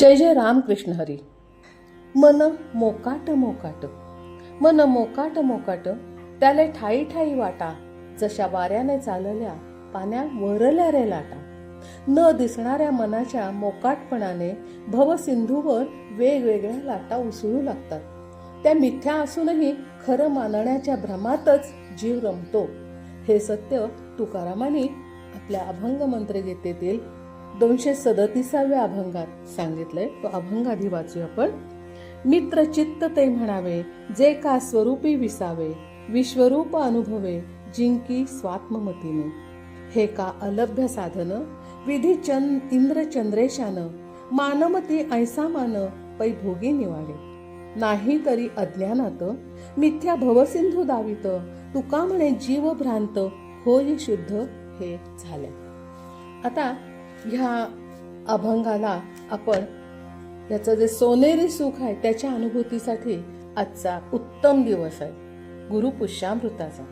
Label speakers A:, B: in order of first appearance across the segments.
A: जय जय रामकृष्ण हरी. मन मोकाट मोकाट, मन मोकाट मोकाट, त्याले ठाई ठाई वाटा, जशा वाऱ्याने चालल्या पाण्या वरल्या रे लाटा. न दिसणाऱ्या मनाच्या मोकाटपणाने भवसिंधूवर वेगवेगळ्या लाटा उसळू लागतात. त्या मिथ्या असूनही खरं मानण्याच्या भ्रमातच जीव रमतो. हे सत्य तुकारामांनी आपल्या अभंग मंत्रगीतेतील 237व्या अभंगात सांगितलंय. तो अभंग आधी वाचूया आपण. मित्र चित्त ते म्हणावे, जे का स्वरूपी विसावे, विश्वरूप अनुभवे, जिंकी स्वात्ममतीने. हे का अलभ्य साधन, विधी इंद्र चंद्रेशान, मानमती ऐसा मान, पै भोगी निवाडे. नाही तरी अज्ञानात, मिथ्या भवसिंधू दावित, तुका म्हणे जीव भ्रांत, होय शुद्ध हे झाले. आता ह्या अभंगाला आपण याचं जे सोनेरी सुख आहे त्याच्या अनुभूतीसाठी आजचा उत्तम दिवस आहे. गुरुपुष्यामृताचा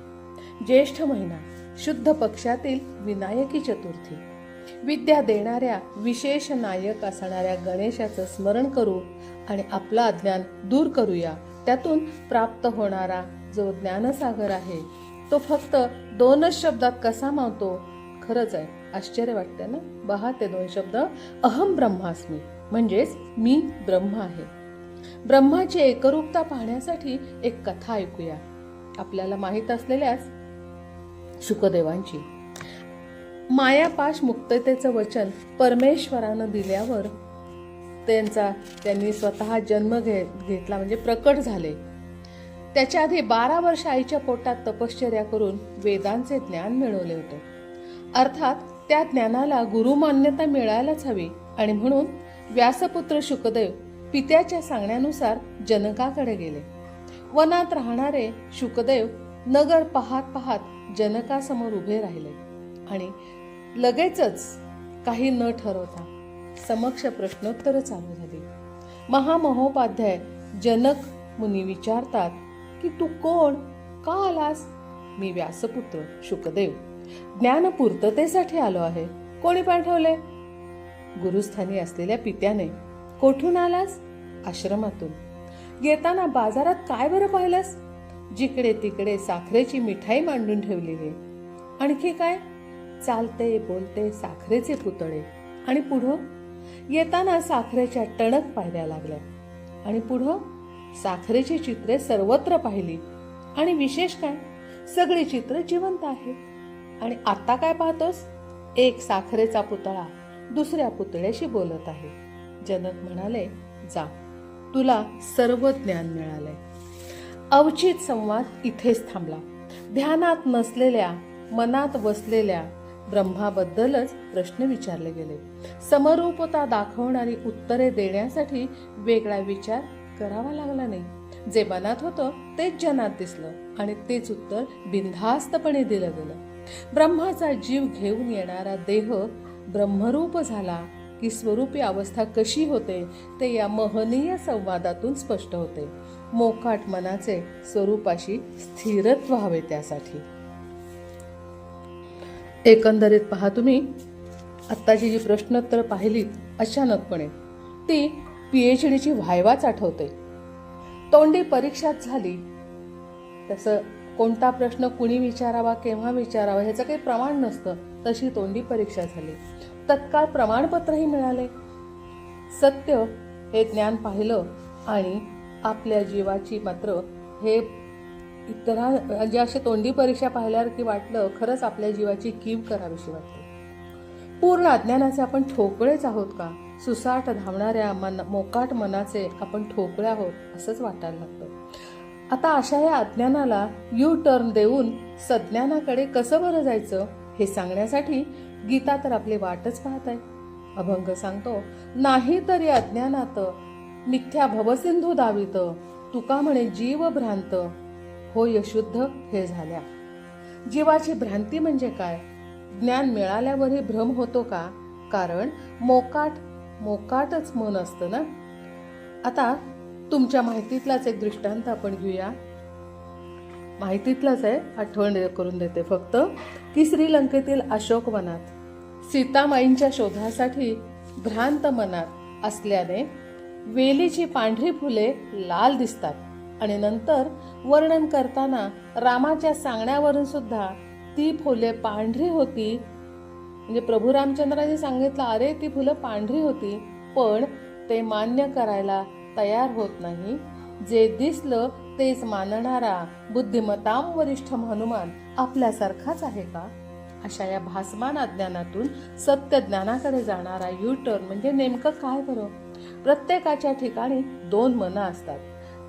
A: ज्येष्ठ महिना, शुद्ध पक्षातील विनायकी चतुर्थी. विद्या देणाऱ्या विशेष नायक असणाऱ्या गणेशाचं स्मरण करू आणि आपलं अज्ञान दूर करूया. त्यातून प्राप्त होणारा जो ज्ञानसागर आहे तो फक्त 2च शब्दात कसा मावतो. खरंच आहे, आश्चर्य वाटतं ना. 2 शब्द, अहम ब्रह्मास्मी, म्हणजेच मी ब्रह्म आहे. ब्रह्माची एकरूपता पाहण्यासाठी एक कथा ऐकूया. आपल्याला माहित असलेल्याच शुकदेवांची. मायापाश मुक्ततेचं वचन परमेश्वरानं दिल्यावर त्यांनी स्वतः जन्म घेतला, म्हणजे प्रकट झाले. त्याच्या आधी 12 वर्ष आईच्या पोटात तपश्चर्या करून वेदांचे ज्ञान मिळवले होते. अर्थात त्या ज्ञानाला गुरुमान्यता मिळायलाच हवी, आणि म्हणून व्यासपुत्र शुकदेव पित्याच्या सांगण्यानुसार जनकाकडे गेले. वनात राहणारे शुकदेव नगर पाहत पाहत जनकासमोर उभे राहिले आणि लगेचच काही न ठरवता समक्ष प्रश्नोत्तर चालू झाली. महामहोपाध्याय जनक मुनी विचारतात की तू कोण, का आलास? मी व्यासपुत्र शुकदेव, ज्ञान पूर्ततेसाठी आलो आहे. कोणी पाठवले? गुरुस्थानी असलेल्या पित्याने. कोठून आलास? आश्रमातून. येताना बाजारात काय बरं पाहिलंस? जिकडे तिकडे साखरेची मिठाई मांडून ठेवलेली. आणखी काय? चालते बोलते साखरेचे पुतळे. आणि पुढं? येताना साखरेच्या टणक पायऱ्या लागल्या. आणि पुढं? साखरेची चित्रे सर्वत्र पाहिली. आणि विशेष काय? सगळी चित्र जिवंत आहे. आणि आता काय पाहतोस? एक साखरेचा पुतळा दुसऱ्या पुतळ्याशी बोलत आहे. जनक म्हणाले, जा, तुला सर्व ज्ञान मिळालंय. अवचित संवाद इथेच थांबला. ध्यानात नसलेल्या, मनात बसलेल्या ब्रह्माबद्दलच प्रश्न विचारले गेले. समरूपता दाखवणारी उत्तरे देण्यासाठी वेगळा विचार करावा लागला नाही. जे मनात होतं तेच जनात दिसलं आणि तेच उत्तर बिनधास्तपणे दिलं गेलं. ब्रह्माचा जीव घेऊन येणारा देह ब्रह्मरूप झाला की स्वरूपी अवस्था कशी होते ते या महनीय संवादातून स्पष्ट होते. मोकाट मनाचे स्वरूपाशी स्थिरत्व हवे त्यासाठी. एकंदरीत पहा तुम्ही, आत्ताची जी प्रश्नोत्तर पाहिलीत अचानकपणे, ती PhDची व्हायवाच आठवते. तोंडी परीक्षाच झाली. तसं कोणता प्रश्न कुणी विचारावा, केव्हा विचारावा ह्याचं काही प्रमाण नसतं. तशी तोंडी परीक्षा झाली. तत्काळ प्रमाणपत्रही मिळाले. सत्य हे ज्ञान पाहिलं आणि आपल्या जीवाची मात्र हे म्हणजे अशी तोंडी परीक्षा पाहिल्यावर की वाटलं खरंच आपल्या जीवाची कीव करावीशी वाटते. पूर्ण अज्ञानाचे आपण ठोकळेच आहोत का? सुसाट धावणाऱ्या मोकाट मनाचे आपण ठोकळे आहोत असंच वाटायला लागतं. आता अशा या अज्ञानाला टर्न देऊन सज्ञानाकडे कसं बरं जायचं हे सांगण्यासाठी गीता तर आपली वाटच पाहत आहे. अभंग सांगतो, नाही तरी अज्ञानात, मिथ्या भवसिंधू दावित, तुका म्हणे जीव भ्रांत, होय शुद्ध हे झाल्या. जीवाची भ्रांती म्हणजे काय? ज्ञान मिळाल्यावरही भ्रम होतो का? कारण मोकाटच मन असतं ना. आता तुमच्या माहितीतलाच एक दृष्टांत आपण घेऊया. माहितीतलाच आहे, आठवण करून देते फक्त, की श्रीलंकेतील अशोक वनात सीतामाईंच्या शोधासाठी भ्रांत मनात असल्याने वेलीची पांढरी फुले लाल दिसतात आणि नंतर वर्णन करताना रामाच्या सांगण्यावरून सुद्धा ती फुले पांढरी होती. म्हणजे प्रभू रामचंद्रांनी सांगितलं, अरे ती फुलं पांढरी होती, पण ते मान्य करायला तयार होत नाही. जे दिसलं तेच मानणारा बुद्धिमताम वरिष्ठ हनुमान आपल्यासारखाच आहे का? अशा या भासमान अज्ञानातून सत्य ज्ञानाकडे जाणारा U-टर्न म्हणजे नेमकं काय बरं? प्रत्येकाच्या ठिकाणी दोन मनं असतात.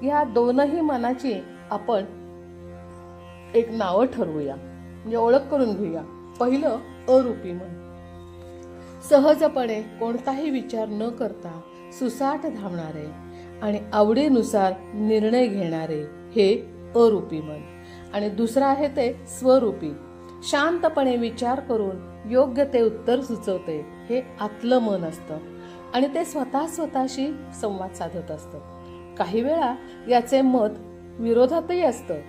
A: या दोनही मनाची आपण एक नावं ठरवूया, म्हणजे ओळख करून घेऊया. पहिलं अरूपी मन. सहजपणे कोणताही विचार न करता सुसाट धावणारे आणि आवडीनुसार निर्णय घेणारे हे अरूपी मन. आणि दुसरं आहे ते स्वरूपी. शांतपणे विचार करून योग्य ते उत्तर सुचवते हे आतलं मन असतं आणि ते स्वतःशी संवाद साधत असतं. काही वेळा याचे मत विरोधातही असतं.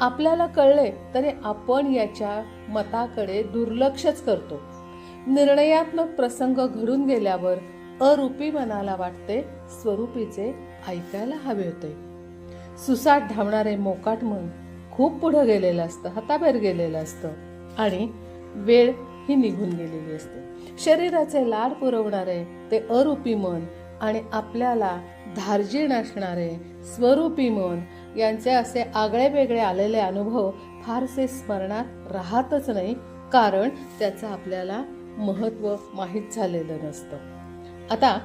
A: आपल्याला कळले तरी आपण याच्या मताकडे दुर्लक्षच करतो. निर्णयात्मक प्रसंग घडून गेल्यावर अरूपी मनाला वाटते स्वरूपीचे ऐकायला हवे होते. सुसाट धावणारे मोकाट मन खूप पुढे गेलेलं असतं, हाताबाहेर गेलेलं असतं आणि वेळ ही निघून गेलेली असते. शरीराचे लाड पुरवणारे ते अरूपी मन आणि आपल्याला धार्जिण असणारे स्वरूपी मन यांचे असे आगळे वेगळे आलेले अनुभव फारसे स्मरणात राहतच नाही, कारण त्याचं आपल्याला महत्व माहीत झालेलं नसतं. आता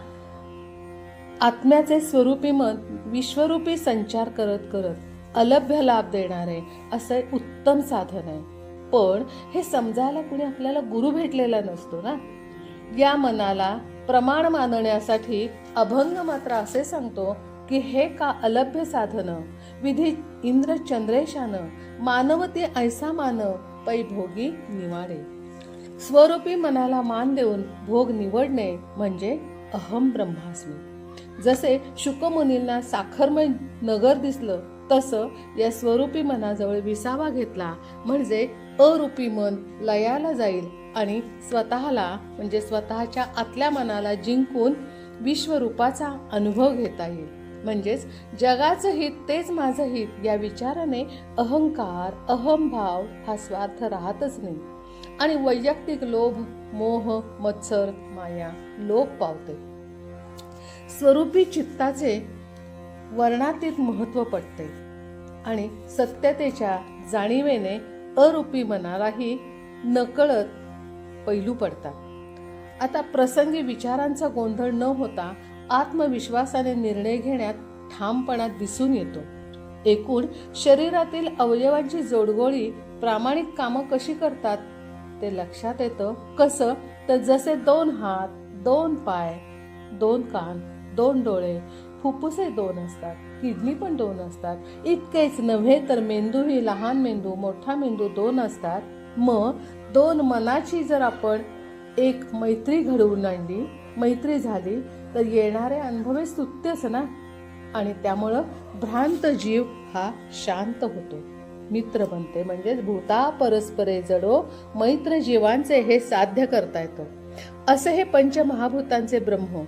A: आत्म्याचे स्वरूपी मन विश्वरूपी संचार करत करत अलभ्य लाभ देणारे असे उत्तम साधन आहे. पण हे समजायला कुणी आपल्याला गुरु भेटलेला नसतो ना. या मनाला प्रमाण मानण्यासाठी अभंग मात्र असे सांगतो की हे का अलभ्य साधन विधी इंद्र चंद्रेशान मानवती ऐसा मान पै भोगी निवाडे. स्वरूपी मनाला मान देऊन भोग निवडणे म्हणजे अहम ब्रह्मास्मी. जसे शुकमुनींना साखरमय नगर दिसलं तसं या स्वरूपी मनाजवळ विसावा घेतला म्हणजे अरूपी मन लयाला जाईल आणि स्वतःला म्हणजे स्वतःच्या आतल्या मनाला जिंकून विश्वरूपाचा अनुभव घेता येईल. म्हणजेच जगाचं हित तेच माझं हित या विचाराने अहंकार अहमभाव हा स्वार्थ राहतच नाही आणि वैयक्तिक लोभ मोह मत्सर माया लोप पावते. स्वरूपी चित्ताचे वर्णातीत महत्व पडते आणि सत्यतेच्या जाणीवेने अरूपी मनालाही नकळत पैलू पडतात. आता प्रसंगी विचारांचा गोंधळ न होता आत्मविश्वासाने निर्णय घेण्यात ठामपणा दिसून येतो. एकूण शरीरातील अवयवांची जोडगोळी प्रामाणिक कामं कशी करतात ते लक्षात येतं. कसं तर जसे 2 हात 2 पाय 2 कान 2 डोळे फुफ्फुसे 2 असतात, किडनी पण 2 असतात. इतकेच नव्हे तर मेंदूही लहान मेंदू मोठा मेंदू 2 असतात. मग 2 मनाची जर आपण एक मैत्री घडवून आणली, मैत्री झाली तर येणारे अनुभवे स्तुत्यच ना. आणि त्यामुळं भ्रांत जीव हा शांत होतो, मित्र बनते. म्हणजेच भूता परस्परे जडो मैत्र जीवांचे हे साध्य करता येतं. असे हे पंचमहाभूतांचे ब्रह्म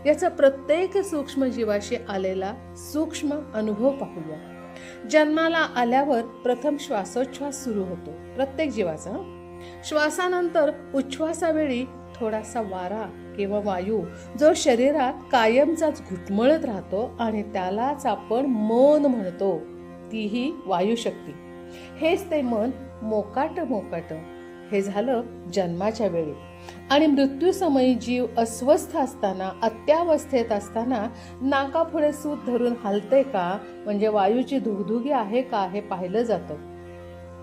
A: याचा प्रत्येक सूक्ष्म जीवाशी आलेला सूक्ष्म अनुभव पाहूया. जन्माला आल्यावर प्रथम श्वासोच्छ्वास सुरू होतो प्रत्येक जीवाचा. श्वासानंतर उच्छ्वासावेळी थोडासा वारा किंवा वायू जो शरीरात कायमचाच घुटमळत राहतो आणि त्यालाच आपण मन म्हणतो, तीही वायुशक्ती. हेच ते मन मोकाट मोकाट. हे झालं जन्माच्या वेळी. आणि मृत्यूसमयी जीव अस्वस्थ असताना अत्यावस्थेत असताना नाकापुढे सूत धरून हलते का म्हणजे वायूची धुगधुगी आहे का हे पाहिलं जातं.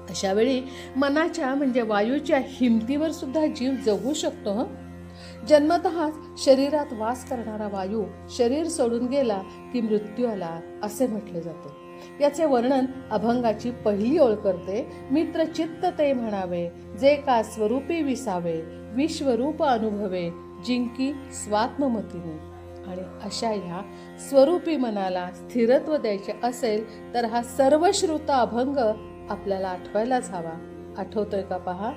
A: अशा वेळी मनाच्या म्हणजे वायूच्या हिमतीवर सुद्धा जीव जगू शकतो. जन्मतःच शरीरात वास करणारा वायू शरीर सोडून गेला की मृत्यू आला असे म्हटले जाते. याचे वर्णन अभंगाची पहिली ओळ करते. मित्र चित्त ते म्हणावे जे का स्वरूपी विसावे विश्वरूप अनुभवे जिंकी स्वात्ममतीने. आणि अशा ह्या स्वरूपी मनाला स्थिरत्व द्यायचे असेल तर हा सर्वश्रुत अभंग आपल्याला आठवायलाच हवा. आठवतोय का पहा.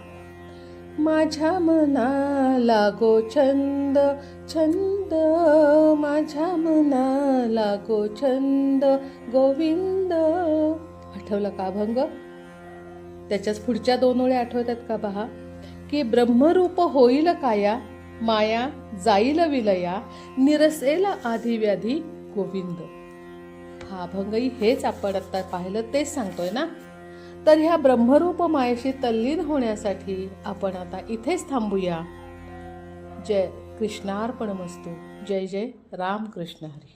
A: माझ्या मना लागो छंद छंद, माझ्या मना लागो छंद गोविंद. आठवलं का अभंग? त्याच्याच पुढच्या 2 ओळी आठवतात का पहा, की ब्रह्मरूप होईल काया, माया जाईल विलया, निरसेल आधी व्याधी गोविंद. हा अभंगही हेच आपण आता पाहिलं तेच सांगतोय ना. तर ह्या ब्रह्मरूप मायेशी तल्लीन होण्यासाठी आपण आता इथेच थांबूया. जय कृष्णार्पणमस्तु. जय जय रामकृष्ण हरी.